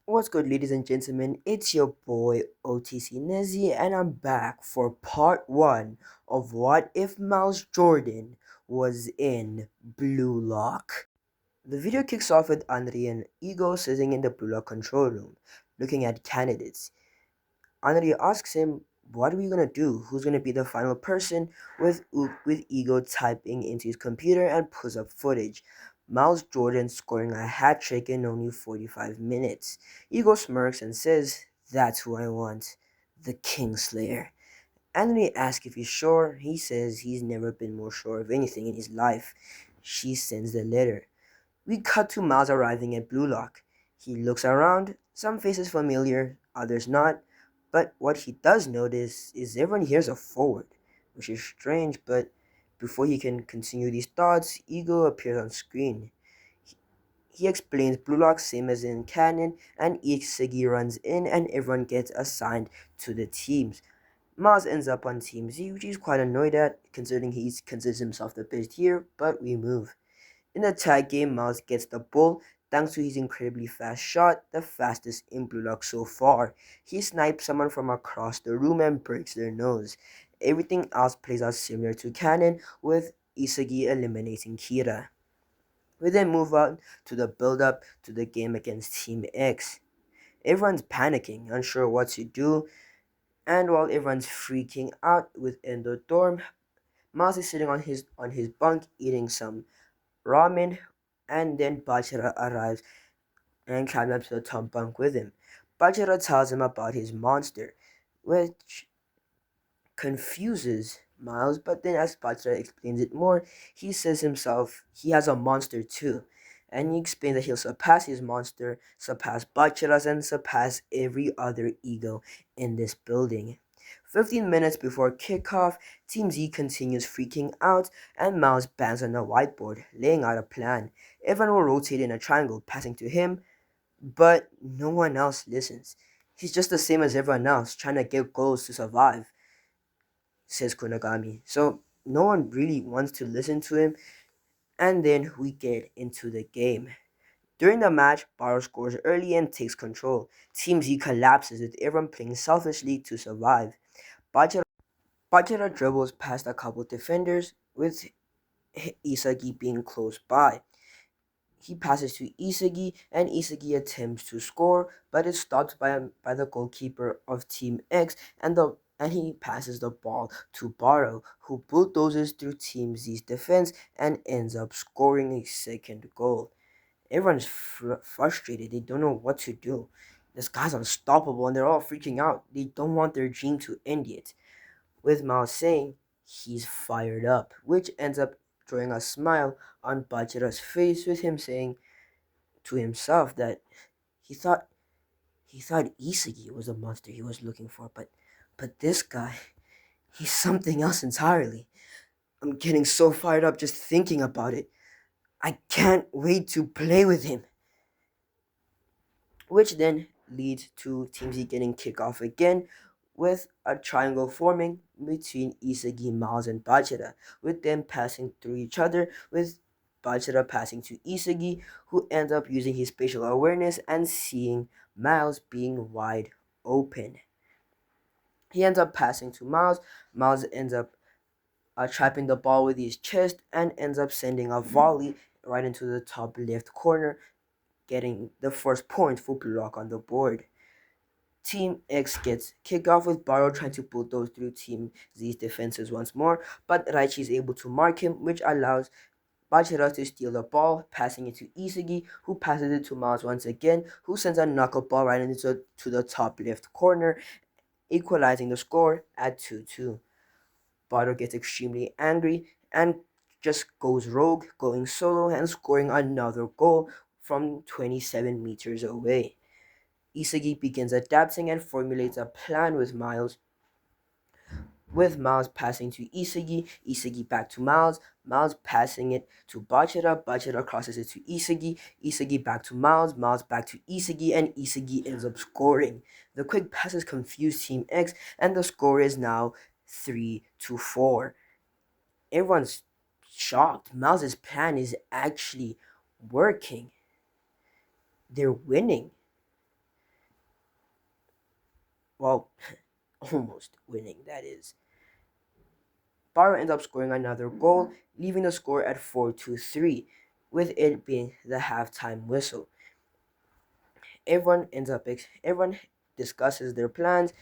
What's good, ladies and gentlemen? It's your boy OTC Nezi, and I'm back for part one of What If Miles Jordan Was in Blue Lock. The video kicks off with Henri and Ego sitting in the Blue Lock control room, looking at candidates. Henri asks him, "What are we gonna do? Who's gonna be the final person?" With Ego typing into his computer and pulls up footage. Miles Jordan scoring a hat trick in only 45 minutes. Ego smirks and says, "That's who I want, the Kingslayer." Anthony asks if he's sure. He says he's never been more sure of anything in his life. She sends the letter. We cut to Miles arriving at Blue Lock. He looks around, some faces familiar, others not, but what he does notice is everyone hears a forward, which is strange, but before he can continue these thoughts, Ego appears on screen. He explains Blue Lock same as in canon, and each Siggy runs in and everyone gets assigned to the teams. Miles ends up on Team Z, which he's quite annoyed at, considering he considers himself the best here, but we move. In the tag game, Miles gets the ball thanks to his incredibly fast shot, the fastest in Blue Lock so far. He snipes someone from across the room and breaks their nose. Everything else plays out similar to canon, with Isagi eliminating Kira. We then move on to the build up to the game against Team X. Everyone's panicking, unsure what to do, and while everyone's freaking out within the dorm, Miles is sitting on his bunk eating some ramen, and then Bachara arrives and climbs up to the top bunk with him. Bachara tells him about his monster, which confuses Miles, but then as Bachara explains it more, he says himself he has a monster too. And he explains that he'll surpass his monster, surpass Bachara's, and surpass every other ego in this building. 15 minutes before kickoff, Team Z continues freaking out, and Miles bangs on the whiteboard, laying out a plan. Everyone will rotate in a triangle, passing to him, but no one else listens. He's just the same as everyone else, trying to get goals to survive, says Kunagami. So no one really wants to listen to him, and then we get into the game. During the match, Baro scores early and takes control. Team Z collapses with everyone playing selfishly to survive. Bajira, Bajira dribbles past a couple defenders, with Isagi being close by. He passes to Isagi, and Isagi attempts to score, but is stopped by the goalkeeper of Team X, and he passes the ball to Baro, who bulldozes through Team Z's defense and ends up scoring a second goal. Everyone's frustrated. They don't know what to do. This guy's unstoppable, and they're all freaking out. They don't want their dream to end yet. With Mao saying he's fired up, which ends up drawing a smile on Bajira's face, with him saying to himself that he thought he thought Isagi was the monster he was looking for, but this guy, he's something else entirely. I'm getting so fired up just thinking about it. I can't wait to play with him. Which then leads to Team Z getting kickoff again, with a triangle forming between Isagi, Miles, and Bajira, with them passing through each other, with Bajira passing to Isagi, who ends up using his spatial awareness and seeing Miles being wide open. He ends up passing to Miles. Miles ends up trapping the ball with his chest and ends up sending a volley right into the top left corner, getting the first point for Blue Rock on the board. Team X gets kicked off with Barrow trying to bulldoze through Team Z's defenses once more, but Raichi is able to mark him, which allows Bachira to steal the ball, passing it to Isagi, who passes it to Miles once again, who sends a knuckleball right into the top left corner, equalizing the score at 2-2. Barrow gets extremely angry and just goes rogue, going solo and scoring another goal from 27 meters away. Isagi begins adapting and formulates a plan with Miles passing to Isagi, Isagi back to Miles, Miles passing it to Bachira, Bachira crosses it to Isagi, Isagi back to Miles, Miles back to Isagi, and Isagi ends up scoring. The quick passes confuse Team X, and the score is now 3-4. Everyone's shocked. Miles' plan is actually working. They're winning. Well, almost winning, that is. Baro ends up scoring another goal, leaving the score at 4-3, with it being the halftime whistle. Everyone discusses their plans,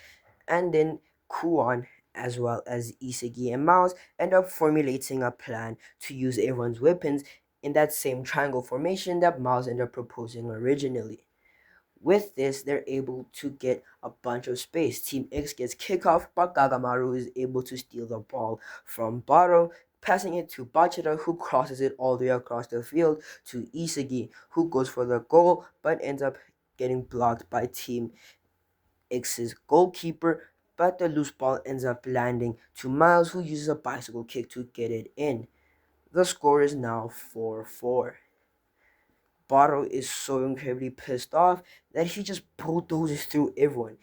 and then Kuon, as well as Isagi and Miles, end up formulating a plan to use everyone's weapons in that same triangle formation that Miles ended up proposing originally. With this, they're able to get a bunch of space. Team X gets kickoff, but Gagamaru is able to steal the ball from Baro, passing it to Bachira, who crosses it all the way across the field to Isagi, who goes for the goal, but ends up getting blocked by Team X's goalkeeper. But the loose ball ends up landing to Miles, who uses a bicycle kick to get it in. The score is now 4-4. Baro is so incredibly pissed off that he just bulldozes through everyone,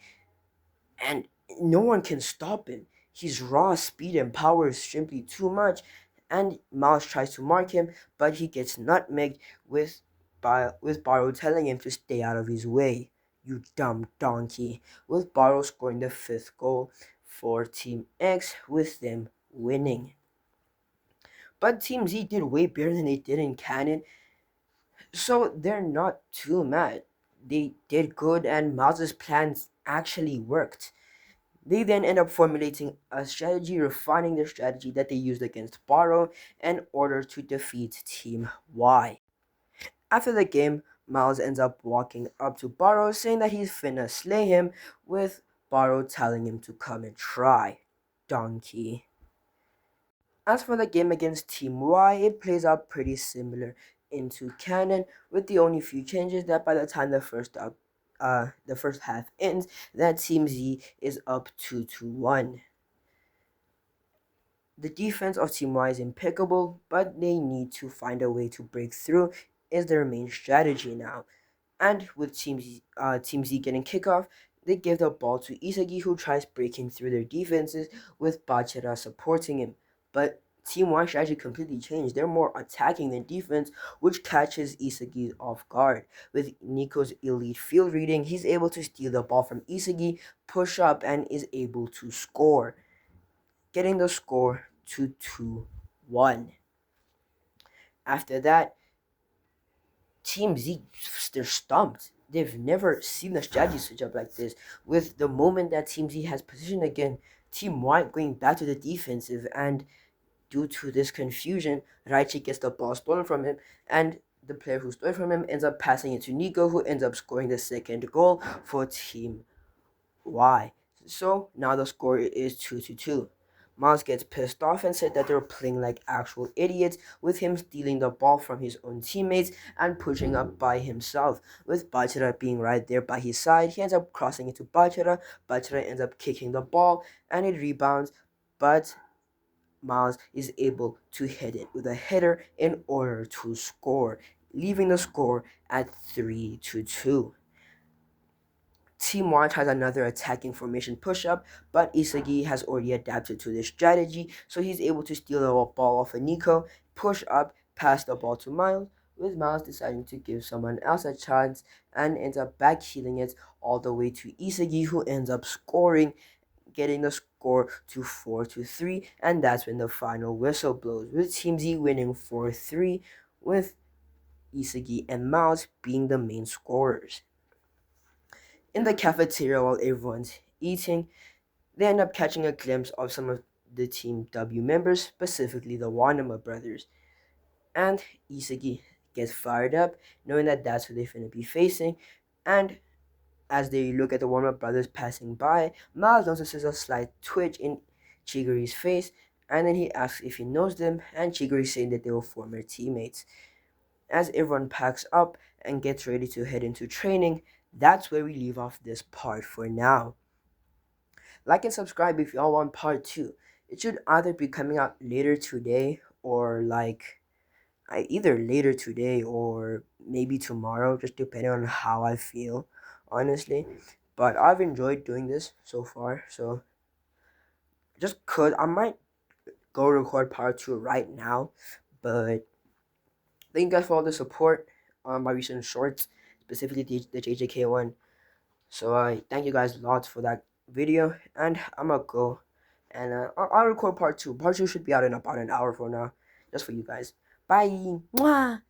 and no one can stop him. His raw speed and power is simply too much, and Miles tries to mark him, but he gets nutmegged with Baro telling him to stay out of his way. You dumb donkey. With Baro scoring the fifth goal for Team X, with them winning. But Team Z did way better than they did in Canon, so they're not too mad. They did good, and Miles's plans actually worked. They then end up formulating a strategy, refining their strategy that they used against Baro in order to defeat Team Y. After the game, Miles ends up walking up to Baro saying that he's finna slay him, with Baro telling him to come and try. Donkey. As for the game against Team Y, it plays out pretty similar into canon, with the only few changes that by the time the first half ends, that Team Z is up 2-1. The defense of Team Y is impeccable, but they need to find a way to break through is their main strategy now. And with Team Z getting kickoff, they give the ball to Isagi, who tries breaking through their defenses with Bachira supporting him. But Team Y strategy completely changed. They're more attacking than defense, which catches Isagi off guard. With Nico's elite field reading, he's able to steal the ball from Isagi, push up, and is able to score, getting the score to 2-1. After that, Team Z, they're stumped. They've never seen a strategy switch up like this. With the moment that Team Z has position again, Team Y going back to the defensive, and due to this confusion, Raichi gets the ball stolen from him, and the player who stole it from him ends up passing it to Nico, who ends up scoring the second goal for Team Y. So now the score is 2-2. Miles gets pissed off and said that they're playing like actual idiots, with him stealing the ball from his own teammates and pushing up by himself. With Bachira being right there by his side, he ends up crossing it to Bachira. Bachira ends up kicking the ball and it rebounds, but Miles is able to hit it with a header in order to score, leaving the score at 3-2. Team Y tries another attacking formation push-up, but Isagi has already adapted to this strategy, so he's able to steal the ball off of Nico, push up, pass the ball to Miles, with Miles deciding to give someone else a chance and ends up backheeling it all the way to Isagi, who ends up scoring, getting the score to 4-3, and that's when the final whistle blows, with Team Z winning 4-3, with Isagi and Miles being the main scorers. In the cafeteria while everyone's eating, they end up catching a glimpse of some of the Team W members, specifically the Wanama brothers. And Isagi gets fired up, knowing that that's who they're finna be facing. And as they look at the Wanama brothers passing by, Miles notices a slight twitch in Chiguri's face, and then he asks if he knows them, and Chiguri saying that they were former teammates. As everyone packs up and gets ready to head into training, that's where we leave off this part for now. Like and subscribe if y'all want part 2. It should either be coming out later today or either later today or maybe tomorrow, just depending on how I feel, honestly. But I've enjoyed doing this so far, so I might go record part 2 right now, but thank you guys for all the support on my recent shorts, specifically the JJK one. So I thank you guys a lot for that video, and I'm gonna go and I'll record part two. Part two should be out in about an hour from now, just for you guys. Bye. Mwah.